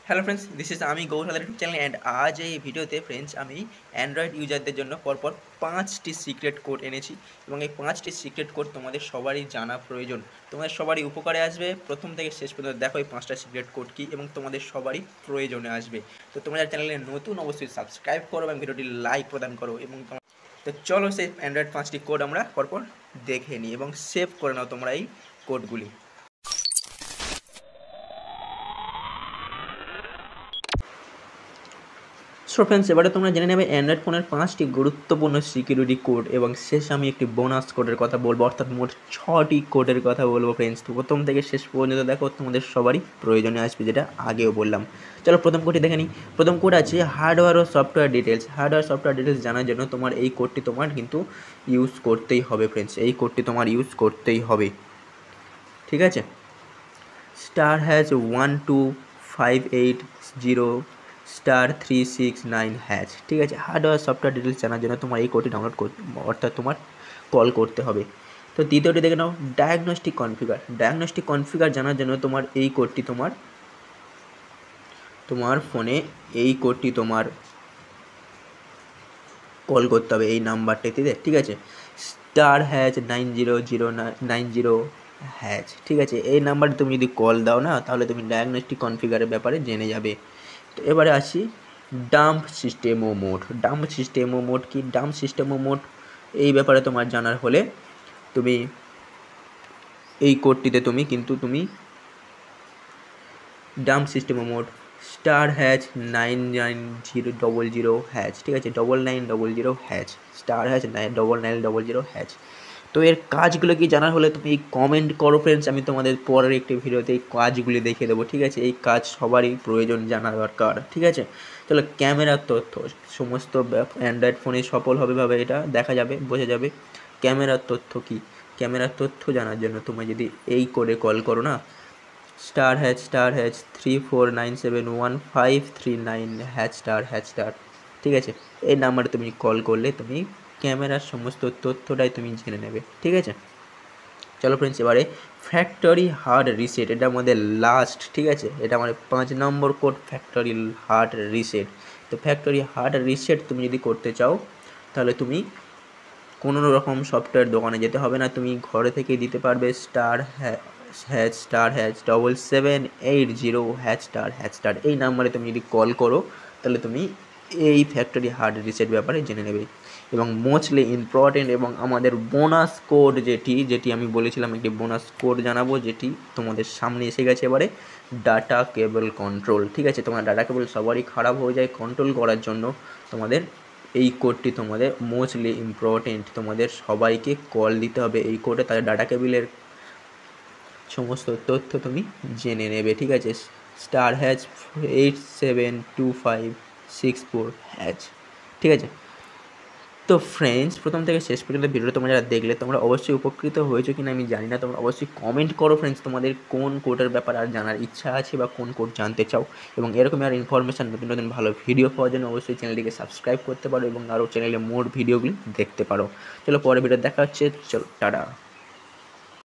Hello friends, this is আমি গৌরহাদার YouTube channel and আজ এই ভিডিওতে ফ্রেন্ডস আমি অ্যান্ড্রয়েড ইউজারদের জন্য পরপর 5টি সিক্রেট কোড এনেছি এবং এই 5টি সিক্রেট কোড তোমাদের সবারই জানা প্রয়োজন। তোমাদের সবারই উপকারে আসবে। প্রথম থেকে শেষ পর্যন্ত দেখো এই 5টা সিক্রেট কোড কী এবং তোমাদের সবারই প্রয়োজনে আসবে। তো তোমরা চ্যানেলে নতুন অবশ্যই সাবস্ক্রাইব করো এবং ভিডিওটি লাইক প্রদান করো এবং তো চলো সেই অ্যান্ড্রয়েড 5টি কোড আমরা পরপর দেখে নিই এবং সেভ করে নাও তোমরা এই কোডগুলি। সো ফ্রেন্ডস, এবারে তোমরা জেনে নেবে অ্যান্ড্রয়েড ফোনের 5টি গুরুত্বপূর্ণ সিকিউরিটি কোড এবং শেষে আমি একটি বোনাস কোডের কথা বলবো, অর্থাৎ মোট 6টি কোডের কথা বলবো ফ্রেন্ডস। তো প্রথম থেকে শেষ পর্যন্ত দেখো, তোমাদের সবারই প্রয়োজনে আসবে, যেটা আগেও বললাম। চলো প্রথম কোডটি দেখে নিই। প্রথম কোড আছে হার্ডওয়্যার ও software details. Hardware software details জানার জন্য তোমার এই কোডটি তোমার কিন্তু ইউজ করতেই হবে ফ্রেন্ডস। এই কোডটি তোমার ইউজ করতেই হবে, ঠিক আছে। *#12580*369#, ঠিক আছে। হার্ডওয়্যার সফটওয়্যার ডিটেলস জানার জন্য তোমার এই কোডটি ডাউনলোড করতে, অর্থাৎ তোমার কল করতে হবে। তো দ্বিতীয়টি দেখে নাও, ডায়াগনস্টিক কনফিগার। ডায়াগনস্টিক কনফিগার জানার জন্য তোমার এই কোডটি তোমার ফোনে এই কোডটি তোমার কল করতে হবে এই নাম্বারটিতে, ঠিক আছে। *900990#, ঠিক আছে। এই নাম্বারে তুমি যদি কল দাও না, তাহলে তুমি ডায়াগনস্টিক কনফিগারের ব্যাপারে জেনে যাবে। তো এবারে আসি ডাম্প সিস্টেমো মোড। ডাম্প সিস্টেমো মোড কি? ডাম্প সিস্টেমো মোড এই ব্যাপারে তোমার জানার হলে তুমি এই কোডটিতে তুমি ডাম্প সিস্টেমো মোড *9900#, ঠিক আছে। 9900#, *9900#। তো এর কাজগুলো কি জানার হলে তুমি কমেন্ট করো ফ্রেন্ডস, আমি তোমাদের পরের একটি ভিডিওতে এই কাজগুলি দেখিয়ে দেবো, ঠিক আছে। এই কাজ সবারই প্রয়োজন, জানা দরকার, ঠিক আছে। চলো, ক্যামেরার তথ্য। সমস্ত অ্যান্ড্রয়েড ফোনে সফলভাবে এটা দেখা যাবে, বোঝা যাবে। ক্যামেরার তথ্য কি? ক্যামেরার তথ্য জানার জন্য তুমি যদি এই কোডে কল করো না, *#*34971539#, ঠিক আছে। এই নাম্বারে তুমি কল করলে তুমি ক্যামেরার সমস্ত তথ্যটাই তুমি জেনে নেবে, ঠিক আছে। চলো ফ্রেন্ডস, এবারে ফ্যাক্টরি হার্ড রিসেট। এটা আমাদের লাস্ট, ঠিক আছে। এটা আমাদের 5 নম্বর কোড, ফ্যাক্টরি হার্ড রিসেট। তো ফ্যাক্টরি হার্ড রিসেট তুমি যদি করতে চাও, তাহলে তুমি কোনো রকম সফটওয়্যার দোকানে যেতে হবে না, তুমি ঘরে থেকে দিতে পারবে *#*7780#*#। এই নাম্বারে তুমি যদি কল করো, তাহলে তুমি এই ফ্যাক্টরি হার্ড রিসেট ব্যাপারে জেনে নেবে। এবং মোস্টলি ইম্পর্টেন্ট এবং আমাদের বোনাস কোড যেটি আমি বলেছিলাম, একটি বোনাস কোড জানাবো, যেটি তোমাদের সামনে এসে গেছে এবারে, ডাটা কেবল কন্ট্রোল, ঠিক আছে। তোমার ডাটা কেবল সবারই খারাপ হয়ে যায়, কন্ট্রোল করার জন্য তোমাদের এই কোডটি তোমাদের মোস্টলি ইম্পর্টেন্ট। তোমাদের সবাইকে কল দিতে হবে এই কোডে, তাহলে ডাটা কেবিলের সমস্ত তথ্য তুমি জেনে নেবে, ঠিক আছে। *#872564#, ঠিক আছে। তো ফ্রেন্ডস, প্রথম থেকে শেষ পর্যন্ত ভিডিওটা তোমরা যারা দেখলে, তোমরা অবশ্যই উপকৃত হয়েছো কিনা আমি জানি না। তোমরা অবশ্যই কমেন্ট করো ফ্রেন্ডস, তোমাদের কোন কোডের ব্যাপারে আর জানার ইচ্ছা আছে বা কোন কোড জানতে চাও। এবং এরকমই আর ইনফরমেশান, নতুন নতুন ভালো ভিডিও পাওয়ার জন্য অবশ্যই চ্যানেলটিকে সাবস্ক্রাইব করতে পারো এবং আরও চ্যানেলে মোর ভিডিওগুলি দেখতে পারো। চলো পরের ভিডিও দেখা হচ্ছে, চলো টাটা।